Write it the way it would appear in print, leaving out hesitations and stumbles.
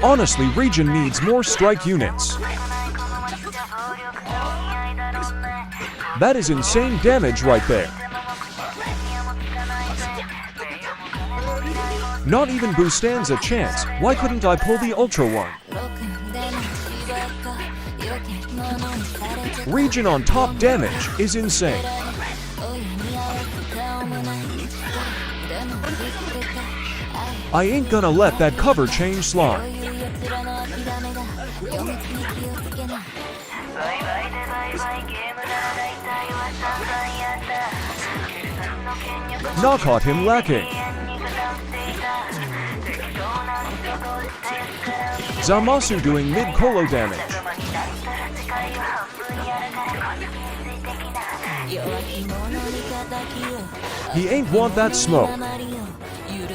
Honestly, regen needs more strike units. That is insane damage right there. Not even Boo stands a chance. Why couldn't I pull the Ultra one? Regen on top damage is insane. I ain't gonna let that cover change slime. Not caught him lacking. Zamasu doing mid-colo damage. He ain't want that smoke.